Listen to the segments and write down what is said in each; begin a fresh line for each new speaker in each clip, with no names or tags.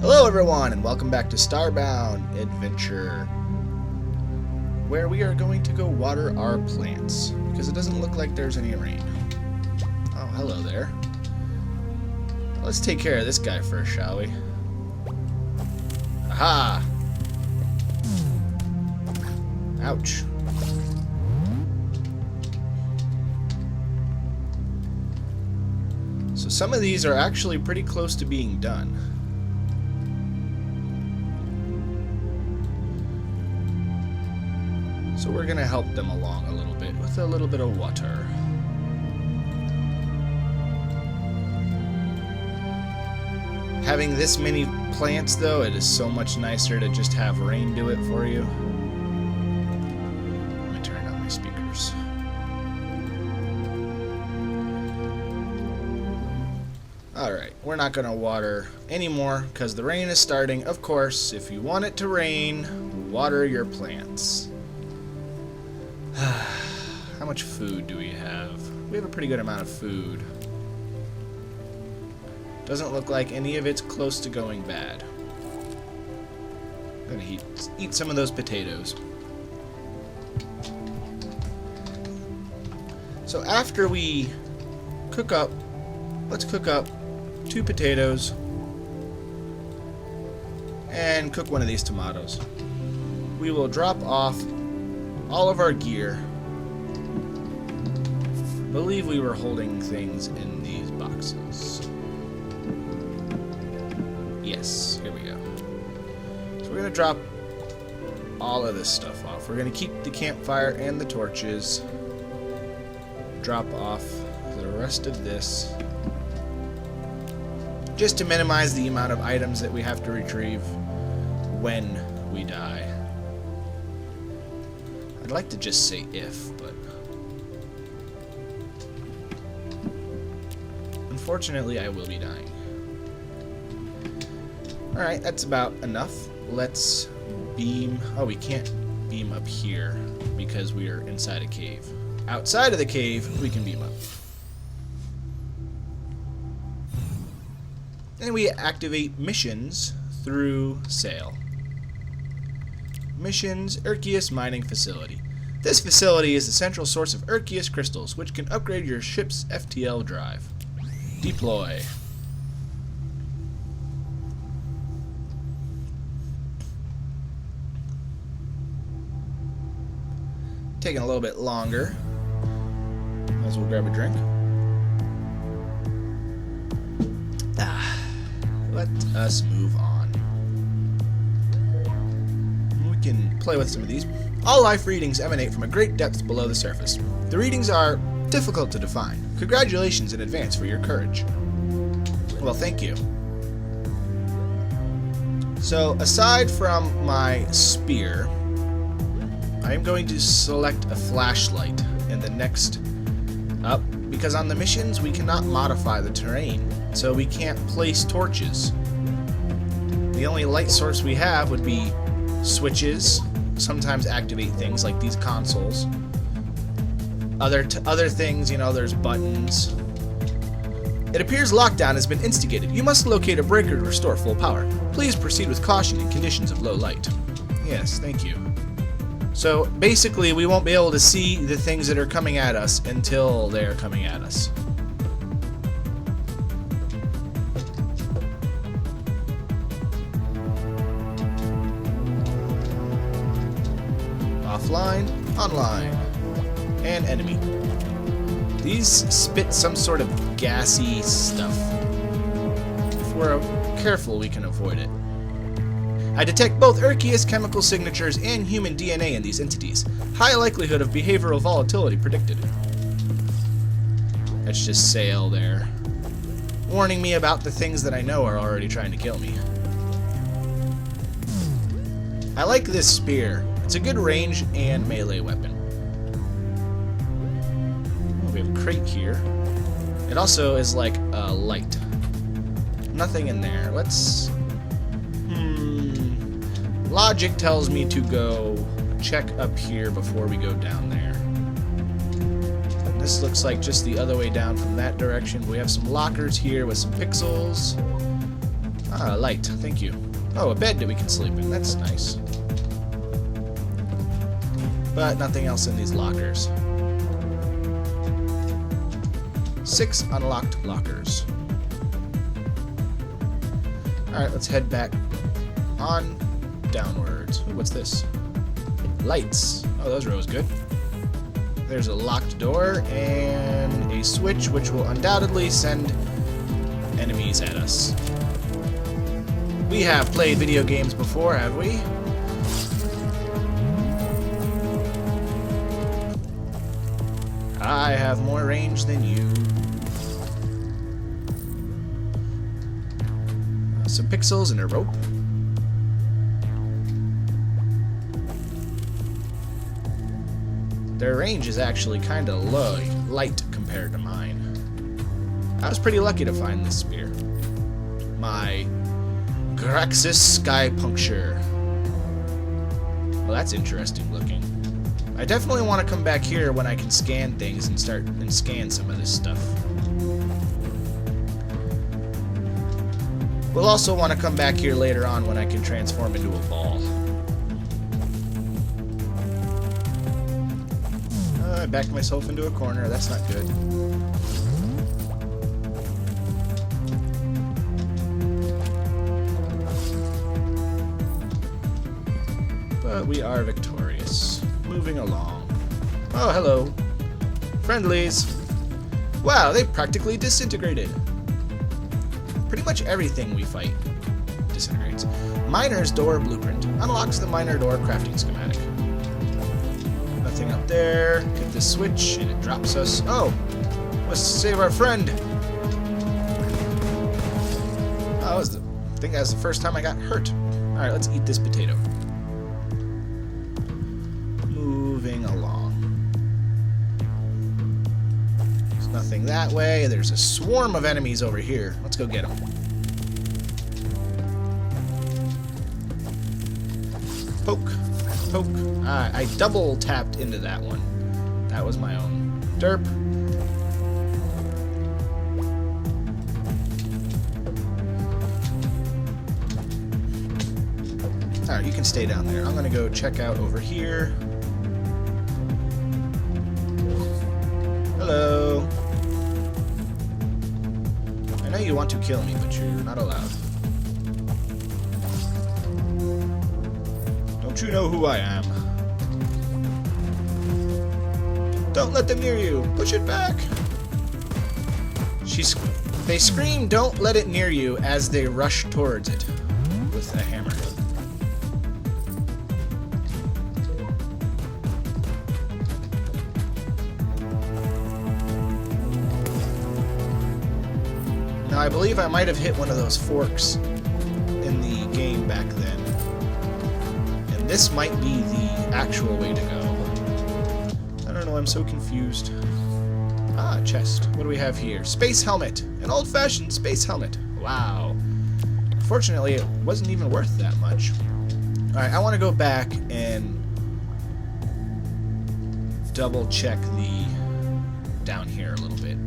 Hello everyone, and welcome back to Starbound Adventure, where we are going to go water our plants, because it doesn't look like there's any rain. Oh, hello there. Let's take care of this guy first, shall we? Aha! Ouch. So some of these are actually pretty close to being done. So we're going to help them along a little bit with a little bit of water. Having this many plants, though, it is so much nicer to just have rain do it for you. Let me turn on my speakers. Alright, we're not going to water anymore because the rain is starting. Of course, if you want it to rain, water your plants. How much food do we have? We have a pretty good amount of food. Doesn't look like any of it's close to going bad. I'm gonna eat some of those potatoes. So after we cook up, let's cook up 2 potatoes and cook one of these tomatoes. We will drop off all of our gear. I believe we were holding things in these boxes. Yes, here we go. So we're going to drop all of this stuff off. We're going to keep the campfire and the torches. Drop off the rest of this, just to minimize the amount of items that we have to retrieve when we die. I'd like to just say if, but unfortunately I will be dying. Alright, that's about enough. Let's beam. Oh, we can't beam up here because we are inside a cave. Outside of the cave, we can beam up. And we activate missions through sail. Missions, Erchius Mining Facility. This facility is the central source of Erchius crystals, which can upgrade your ship's FTL drive. Deploy. Taking a little bit longer. Might as well grab a drink. Let us move on. We can play with some of these. All life readings emanate from a great depth below the surface. The readings are difficult to define. Congratulations in advance for your courage. Well, thank you. So, aside from my spear, I am going to select a flashlight in the next up, because on the missions we cannot modify the terrain, so we can't place torches. The only light source we have would be switches, sometimes activate things like these consoles. Other things, you know, there's buttons. It appears lockdown has been instigated. You must locate a breaker to restore full power. Please proceed with caution in conditions of low light. Yes, thank you. So basically we won't be able to see the things that are coming at us until they're coming at us. Offline, online, and enemy. These spit some sort of gassy stuff. If we're careful, we can avoid it. I detect both Erchius chemical signatures and human DNA in these entities. High likelihood of behavioral volatility predicted. Let's just sail there, warning me about the things that I know are already trying to kill me. I like this spear. It's a good range and melee weapon. Oh, we have a crate here. It also is like a light. Nothing in there. Let's... Logic tells me to go check up here before we go down there. This looks like just the other way down from that direction. We have some lockers here with some pixels. Ah, light. Thank you. Oh, a bed that we can sleep in. That's nice. But nothing else in these lockers. 6 unlocked lockers. Alright, let's head back on downwards. Ooh, what's this? Lights. Oh, those are always good. There's a locked door and a switch which will undoubtedly send enemies at us. We have played video games before, have we? I have more range than you. Some pixels and a rope. Their range is actually kind of low, light compared to mine. I was pretty lucky to find this spear. My Graxis Sky Puncture. Well, that's interesting looking. I definitely want to come back here when I can scan things and scan some of this stuff. We'll also want to come back here later on when I can transform into a ball. I backed myself into a corner. That's not good. But we are victorious. Moving along. Oh, hello. Friendlies. Wow, they practically disintegrated. Pretty much everything we fight disintegrates. Miner's door blueprint. Unlocks the miner door crafting schematic. Nothing up there. Hit the switch and it drops us. Oh! Let's save our friend! Oh, I think that was the first time I got hurt. Alright, let's eat this potato. Moving along. There's nothing that way. There's a swarm of enemies over here. Let's go get them. Poke. Poke. I double tapped into that one. That was my own derp. Alright, you can stay down there. I'm gonna go check out over here. Hello. I know you want to kill me, but you're not allowed. Don't you know who I am? Don't let them near you. Push it back. They scream, "Don't let it near you," as they rush towards it with a hammer. Now, I believe I might have hit one of those forks in the game back then. And this might be the actual way to go. I don't know, I'm so confused. Ah, chest. What do we have here? Space helmet. An old-fashioned space helmet. Wow. Fortunately, it wasn't even worth that much. Alright, I want to go back and double-check the down here a little bit.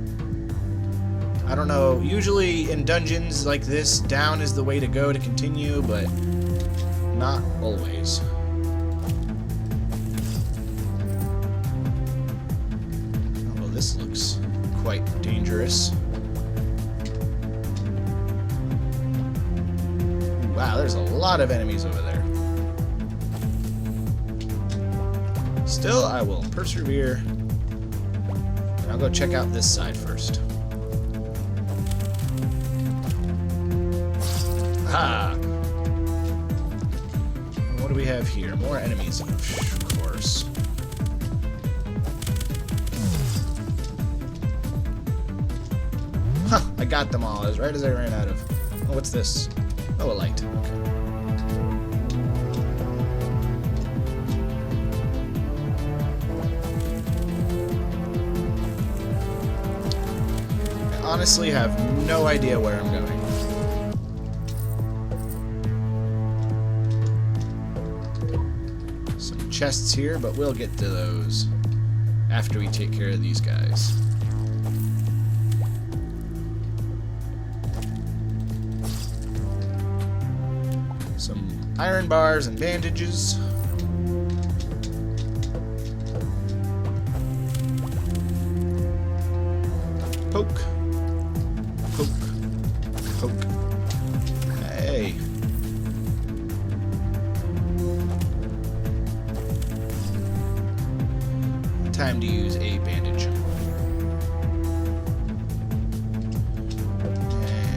I don't know, usually in dungeons like this, down is the way to go to continue, but not always. Oh, well, this looks quite dangerous. Wow, there's a lot of enemies over there. Still, I will persevere. And I'll go check out this side first. Ah! What do we have here? More enemies, of course. Huh! I got them all, as right as I ran out of. Oh, what's this? Oh, a light. Okay. I honestly have no idea where I'm going. Chests here, but we'll get to those after we take care of these guys. some iron bars and bandages. Poke. Poke. Poke. Hey. Time to use a bandage.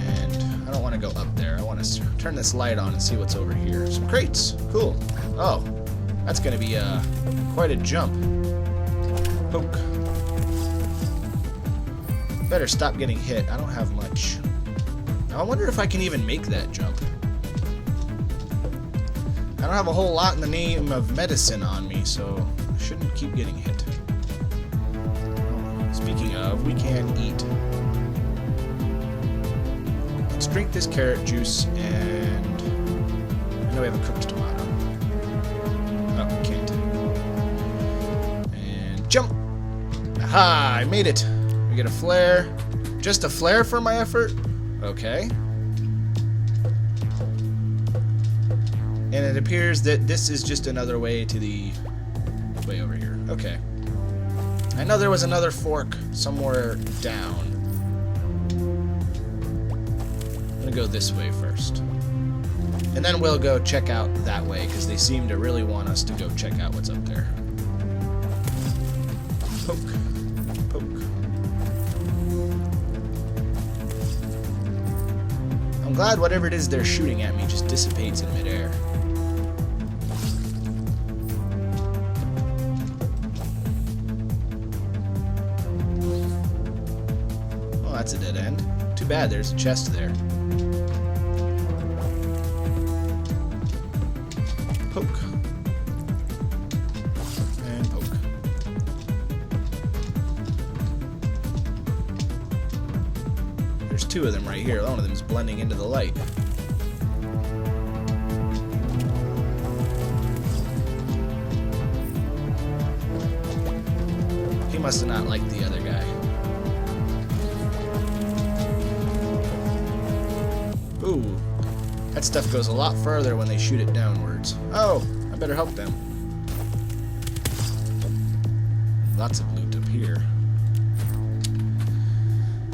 And I don't want to go up there. I want to turn this light on and see what's over here. Some crates. Cool. Oh, that's going to be quite a jump. Poke. Better stop getting hit. I don't have much. Now, I wonder if I can even make that jump. I don't have a whole lot in the name of medicine on me, so I shouldn't keep getting hit. Speaking of, we can eat. Let's drink this carrot juice, and I know we have a cooked tomato. Oh, we can't. And jump! Aha! I made it! We get a flare. Just a flare for my effort? Okay. And it appears that this is just another way to the way over here. Okay. I know there was another fork somewhere down. I'm gonna go this way first. And then we'll go check out that way, because they seem to really want us to go check out what's up there. Poke. Poke. I'm glad whatever it is they're shooting at me just dissipates in midair. Oh, that's a dead end. Too bad, there's a chest there. Poke. And poke. There's two of them right here. One of them is blending into the light. He must have not liked the other guy. Ooh. That stuff goes a lot further when they shoot it downwards. Oh, I better help them. Lots of loot up here.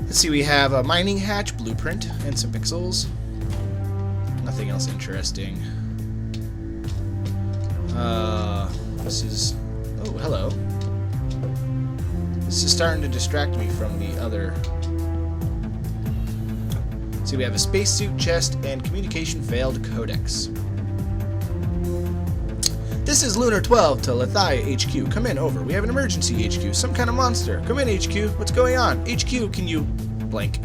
Let's see, we have a mining hatch blueprint and some pixels. Nothing else interesting. This is... Oh, hello. This is starting to distract me from the other... See, we have a spacesuit chest and communication failed codex. This is Lunar 12 to Lithia HQ. Come in, over. We have an emergency, HQ. Some kind of monster. Come in, HQ. What's going on? HQ, can you... blank.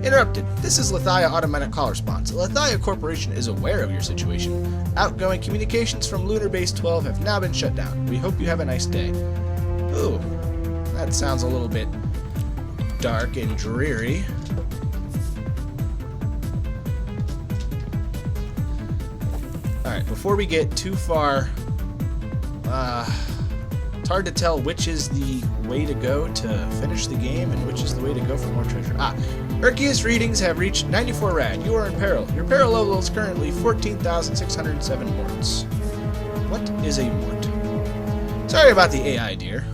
Interrupted. This is Lithia automatic call response. Lithia Corporation is aware of your situation. Outgoing communications from Lunar Base 12 have now been shut down. We hope you have a nice day. Ooh, that sounds a little bit dark and dreary. Alright, before we get too far, it's hard to tell which is the way to go to finish the game and which is the way to go for more treasure. Erchius readings have reached 94 rad. You are in peril. Your peril level is currently 14,607 morts. What is a mort? Sorry about the AI, dear.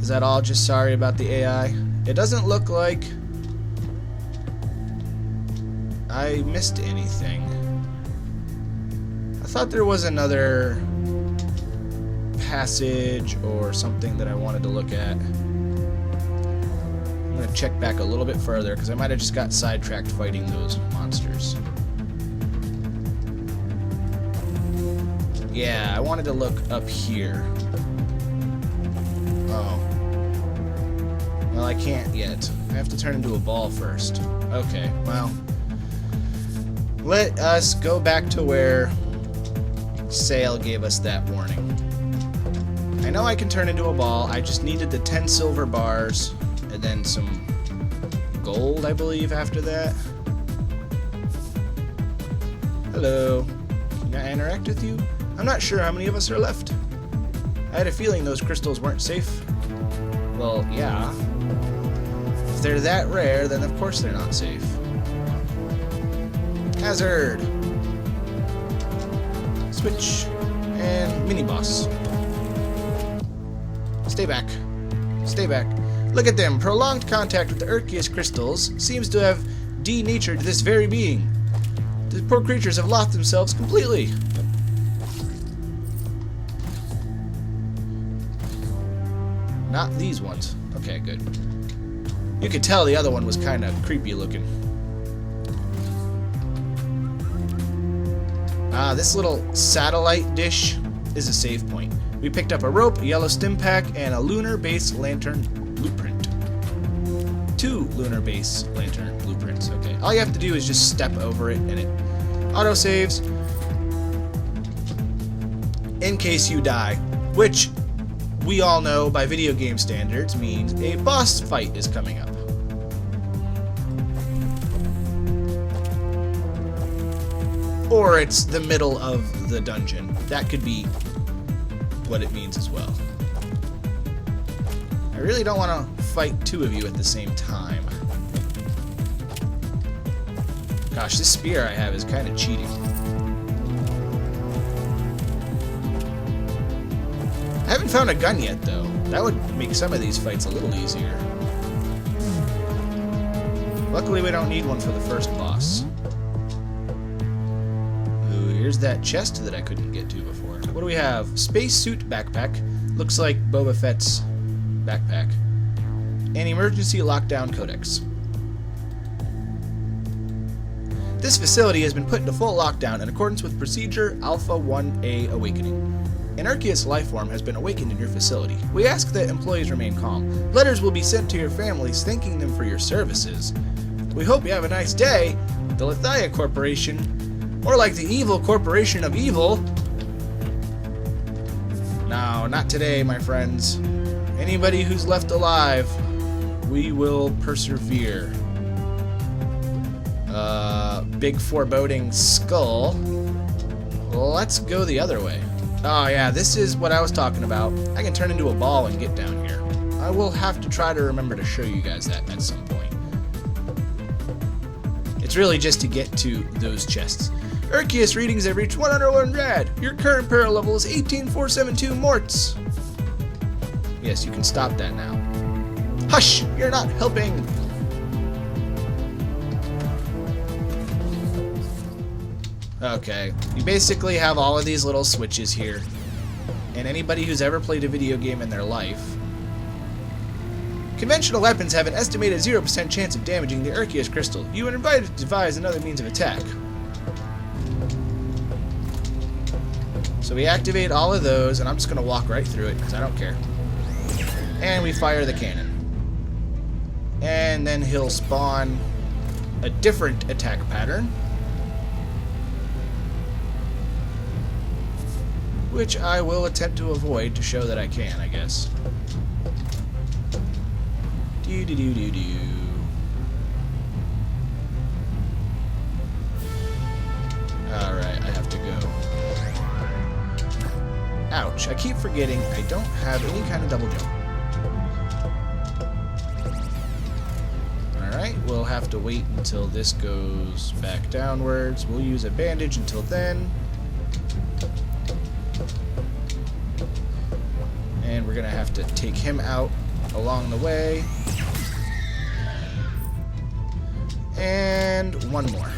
Is that all? Just sorry about the AI? It doesn't look like I missed anything. I thought there was another passage or something that I wanted to look at. I'm going to check back a little bit further because I might have just got sidetracked fighting those monsters. Yeah, I wanted to look up here. Oh. Well, I can't yet. I have to turn into a ball first. Okay, well. Let us go back to where Sail gave us that warning. I know I can turn into a ball. I just needed the 10 silver bars and then some gold, I believe, after that. Hello. Can I interact with you? I'm not sure how many of us are left. I had a feeling those crystals weren't safe. Well, yeah. If they're that rare, then of course they're not safe. Hazard! Switch. And mini-boss. Stay back. Stay back. Look at them. Prolonged contact with the Erchius crystals seems to have denatured this very being. The poor creatures have lost themselves completely. Not these ones. Okay, good. You could tell the other one was kind of creepy looking. This little satellite dish is a save point. We picked up a rope, a yellow stim pack, and a lunar base lantern blueprint. 2 lunar base lantern blueprints. Okay. All you have to do is just step over it and it autosaves in case you die, which we all know by video game standards means a boss fight is coming up. Or it's the middle of the dungeon. That could be what it means as well. I really don't want to fight 2 of you at the same time. Gosh, this spear I have is kind of cheating. I haven't found a gun yet, though. That would make some of these fights a little easier. Luckily, we don't need one for the first boss. Ooh, here's that chest that I couldn't get to before. What do we have? Spacesuit backpack. Looks like Boba Fett's backpack. An emergency lockdown codex. This facility has been put into full lockdown in accordance with Procedure Alpha 1A Awakening. An Erchius lifeform has been awakened in your facility. We ask that employees remain calm. Letters will be sent to your families thanking them for your services. We hope you have a nice day. The Lithia Corporation, or like the evil corporation of evil. No, not today, my friends. Anybody who's left alive, we will persevere. Big foreboding skull. Let's go the other way. Oh yeah, this is what I was talking about. I can turn into a ball and get down here. I will have to try to remember to show you guys that at some point. It's really just to get to those chests. Erchius readings have reached 101 rad. Your current peril level is 18472 morts. Yes, you can stop that now. Hush! You're not helping! Okay, you basically have all of these little switches here. And anybody who's ever played a video game in their life, conventional weapons have an estimated 0% chance of damaging the Erchius crystal. You are invited to devise another means of attack. So we activate all of those, and I'm just going to walk right through it because I don't care. And we fire the cannon. And then he'll spawn a different attack pattern, which I will attempt to avoid to show that I can, I guess. Do-do-do-do-do. Alright, I have to go. Ouch, I keep forgetting I don't have any kind of double jump. Alright, we'll have to wait until this goes back downwards. We'll use a bandage until then. And we're going to have to take him out along the way. And one more.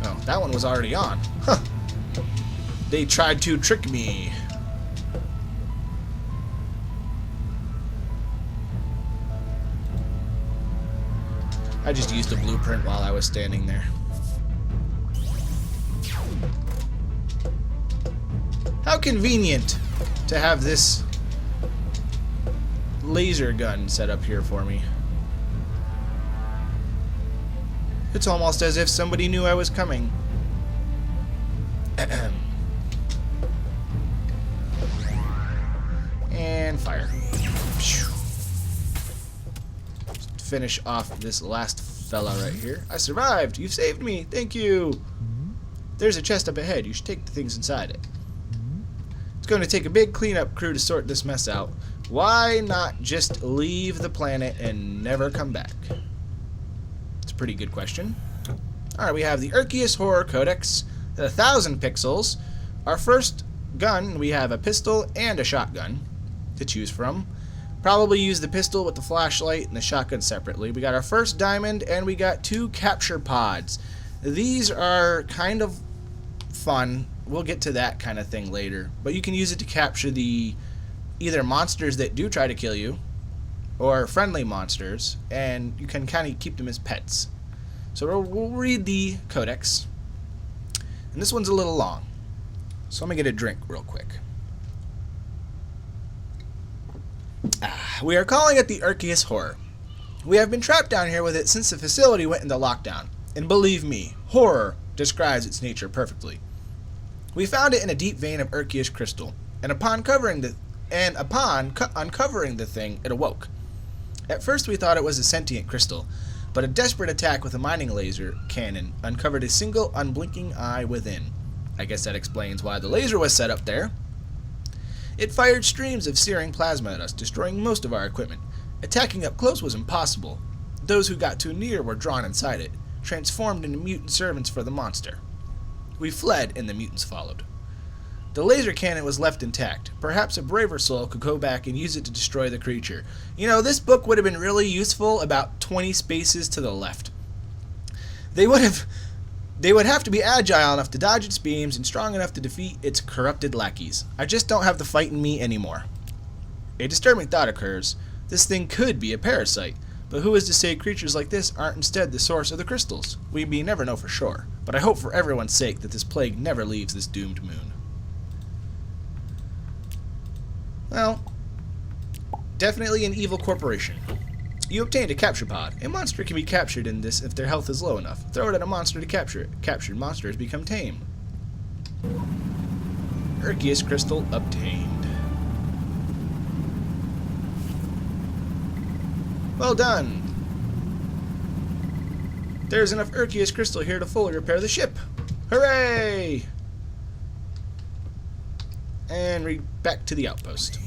Oh, that one was already on. Huh. They tried to trick me. I just used a blueprint while I was standing there. How convenient to have this laser gun set up here for me. It's almost as if somebody knew I was coming. And fire. Just finish off this last fella right here. I survived! You've saved me! Thank you! There's a chest up ahead. You should take the things inside it. going to take a big cleanup crew to sort this mess out. Why not just leave the planet and never come back? It's a pretty good question. Alright, we have the Erchius Horror Codex, 1,000 pixels. Our first gun, we have a pistol and a shotgun to choose from. Probably use the pistol with the flashlight and the shotgun separately. We got our first diamond, and we got 2 capture pods. These are kind of fun. We'll get to that kind of thing later. But you can use it to capture the either monsters that do try to kill you or friendly monsters, and you can kind of keep them as pets. So we'll read the codex. And this one's a little long. So let me get a drink real quick. We are calling it the Erchius Horror. We have been trapped down here with it since the facility went into lockdown. And believe me, horror describes its nature perfectly. We found it in a deep vein of Erchius crystal, and upon uncovering the thing, it awoke. At first we thought it was a sentient crystal, but a desperate attack with a mining laser cannon uncovered a single unblinking eye within. I guess that explains why the laser was set up there. It fired streams of searing plasma at us, destroying most of our equipment. Attacking up close was impossible. Those who got too near were drawn inside it, transformed into mutant servants for the monster. We fled, and the mutants followed. The laser cannon was left intact. Perhaps a braver soul could go back and use it to destroy the creature. You know, this book would have been really useful about 20 spaces to the left. They would have to be agile enough to dodge its beams and strong enough to defeat its corrupted lackeys. I just don't have the fight in me anymore. A disturbing thought occurs. This thing could be a parasite, but who is to say creatures like this aren't instead the source of the crystals? We may never know for sure, but I hope for everyone's sake that this plague never leaves this doomed moon. Well, definitely an evil corporation. You obtained a capture pod. A monster can be captured in this if their health is low enough. Throw it at a monster to capture it. Captured monsters become tame. Erchius crystal obtained. Well done. There's enough Erchius crystal here to fully repair the ship. Hooray! And back to the outpost.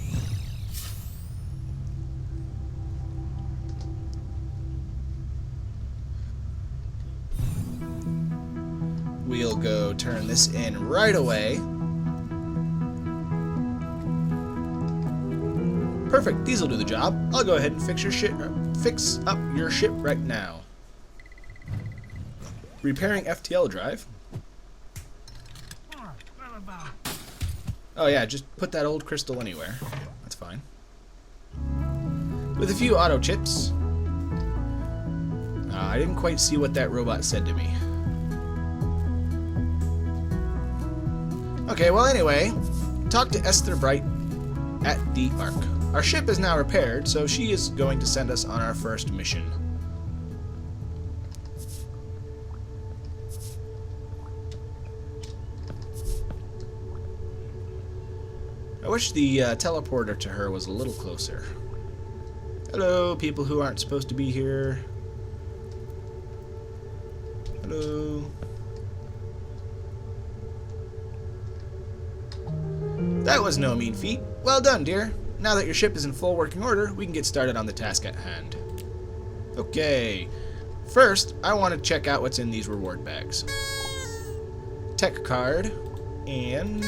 We'll go turn this in right away. Perfect, these will do the job. I'll go ahead and fix up your ship right now. Repairing FTL drive. Oh yeah, just put that old crystal anywhere. That's fine. With a few auto chips. I didn't quite see what that robot said to me. Okay, well anyway, talk to Esther Bright at the Ark. Our ship is now repaired, so she is going to send us on our first mission. I wish the teleporter to her was a little closer. Hello, people who aren't supposed to be here. Hello. That was no mean feat. Well done, dear. Now that your ship is in full working order, we can get started on the task at hand. Okay. First, I want to check out what's in these reward bags. Tech card and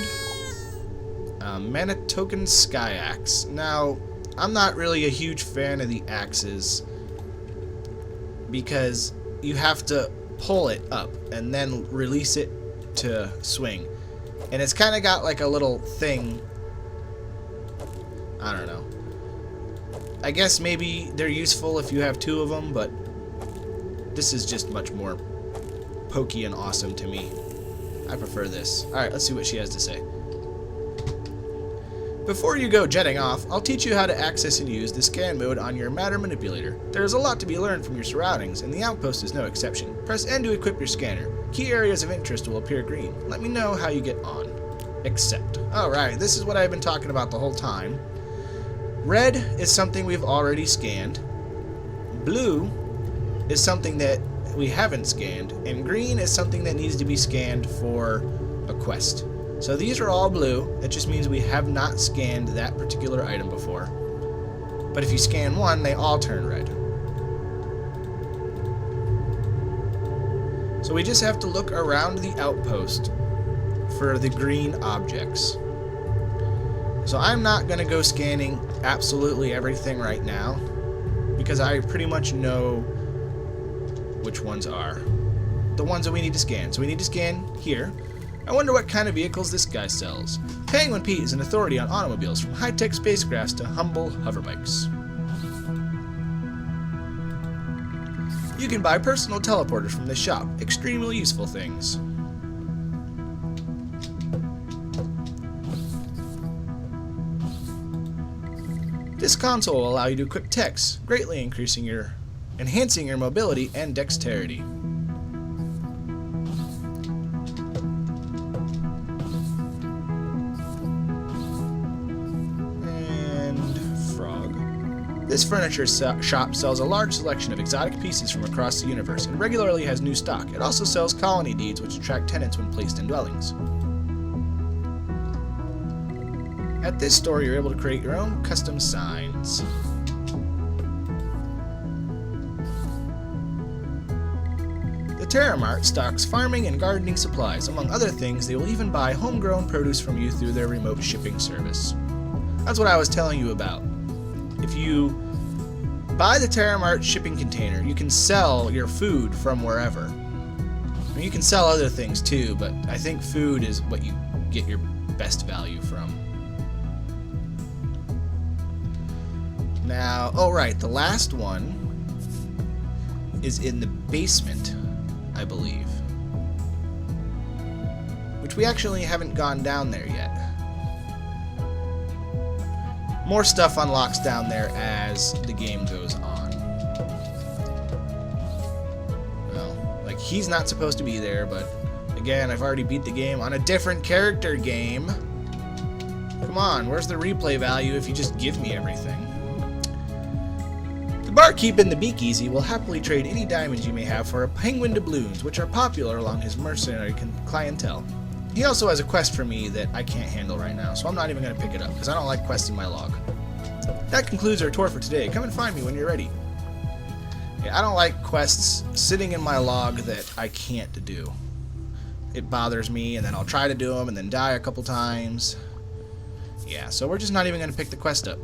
mana token sky axe. Now, I'm not really a huge fan of the axes because you have to pull it up and then release it to swing. And it's kind of got like a little thing. I don't know. I guess maybe they're useful if you have 2 of them, but this is just much more pokey and awesome to me. I prefer this. Alright, let's see what she has to say. Before you go jetting off, I'll teach you how to access and use the scan mode on your matter manipulator. There is a lot to be learned from your surroundings, and the outpost is no exception. Press N to equip your scanner. Key areas of interest will appear green. Let me know how you get on. Accept. Alright, this is what I've been talking about the whole time. Red is something we've already scanned. Blue is something that we haven't scanned. And green is something that needs to be scanned for a quest. So these are all blue. That just means we have not scanned that particular item before. But if you scan one, they all turn red. So we just have to look around the outpost for the green objects. So I'm not going to go scanning absolutely everything right now, because I pretty much know which ones are the ones that we need to scan. So we need to scan here. I wonder what kind of vehicles this guy sells. Penguin Pete is an authority on automobiles, from high-tech spacecrafts to humble hoverbikes. You can buy personal teleporters from this shop. Extremely useful things. This console will allow you to equip techs, greatly enhancing your mobility and dexterity. This furniture shop sells a large selection of exotic pieces from across the universe and regularly has new stock. It also sells colony deeds which attract tenants when placed in dwellings. At this store, you're able to create your own custom signs. The Terra Mart stocks farming and gardening supplies. Among other things, they will even buy homegrown produce from you through their remote shipping service. That's what I was telling you about. If you buy the Terra Mart shipping container, you can sell your food from wherever. I mean, you can sell other things too, but I think food is what you get your best value from. Now, oh right, the last one is in the basement, I believe. Which we actually haven't gone down there yet. More stuff unlocks down there as the game goes on. Well, like, he's not supposed to be there, but again, I've already beat the game on a different character game. Come on, where's the replay value if you just give me everything? The barkeep in the Beakeasy will happily trade any diamonds you may have for a penguin doubloons, which are popular along his mercenary clientele. He also has a quest for me that I can't handle right now, so I'm not even going to pick it up, because I don't like questing my log. That concludes our tour for today. Come and find me when you're ready. Yeah, I don't like quests sitting in my log that I can't do. It bothers me, and then I'll try to do them, and then die a couple times. Yeah, so we're just not even going to pick the quest up.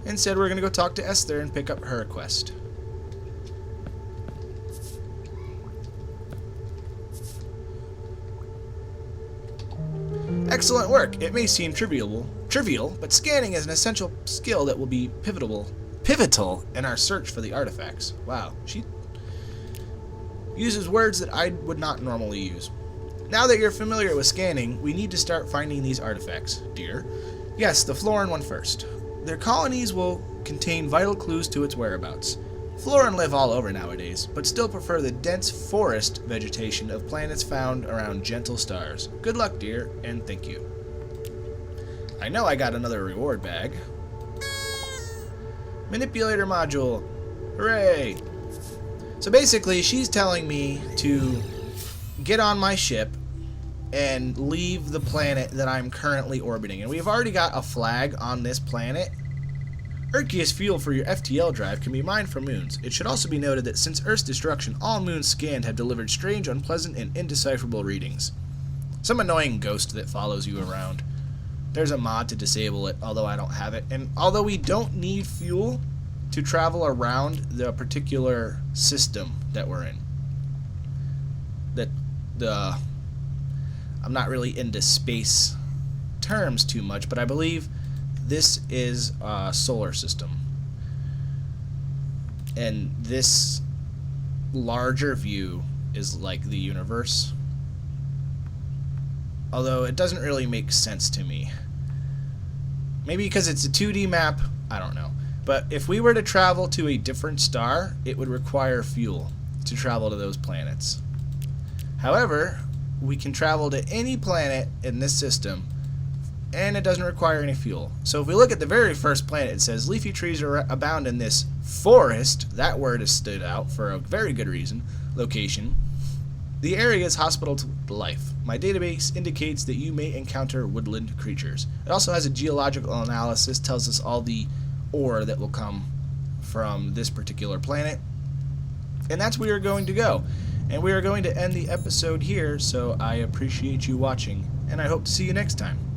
Instead, we're going to go talk to Esther and pick up her quest. Excellent work. It may seem trivial, but scanning is an essential skill that will be pivotal in our search for the artifacts. Wow, she uses words that I would not normally use. Now that you're familiar with scanning, we need to start finding these artifacts, dear. Yes, the Floran one first. Their colonies will contain vital clues to its whereabouts. Floran live all over nowadays, but still prefer the dense forest vegetation of planets found around gentle stars. Good luck, dear, and thank you. I know I got another reward bag. Manipulator module. Hooray! So basically, she's telling me to get on my ship and leave the planet that I'm currently orbiting. And we've already got a flag on this planet. Erchius fuel for your FTL drive can be mined from moons. It should also be noted that since Earth's destruction, all moons scanned have delivered strange, unpleasant, and indecipherable readings. Some annoying ghost that follows you around. There's a mod to disable it, although I don't have it. And although we don't need fuel to travel around the particular system that we're in. I'm not really into space terms too much, but I believe this is a solar system. And this larger view is like the universe. Although it doesn't really make sense to me. Maybe because it's a 2D map, I don't know. But if we were to travel to a different star, it would require fuel to travel to those planets. However, we can travel to any planet in this system, and it doesn't require any fuel. So if we look at the very first planet, it says leafy trees abound in this forest. That word has stood out for a very good reason. Location. The area is hospitable to life. My database indicates that you may encounter woodland creatures. It also has a geological analysis, tells us all the ore that will come from this particular planet. And that's where we're going to go. And we are going to end the episode here, so I appreciate you watching, and I hope to see you next time.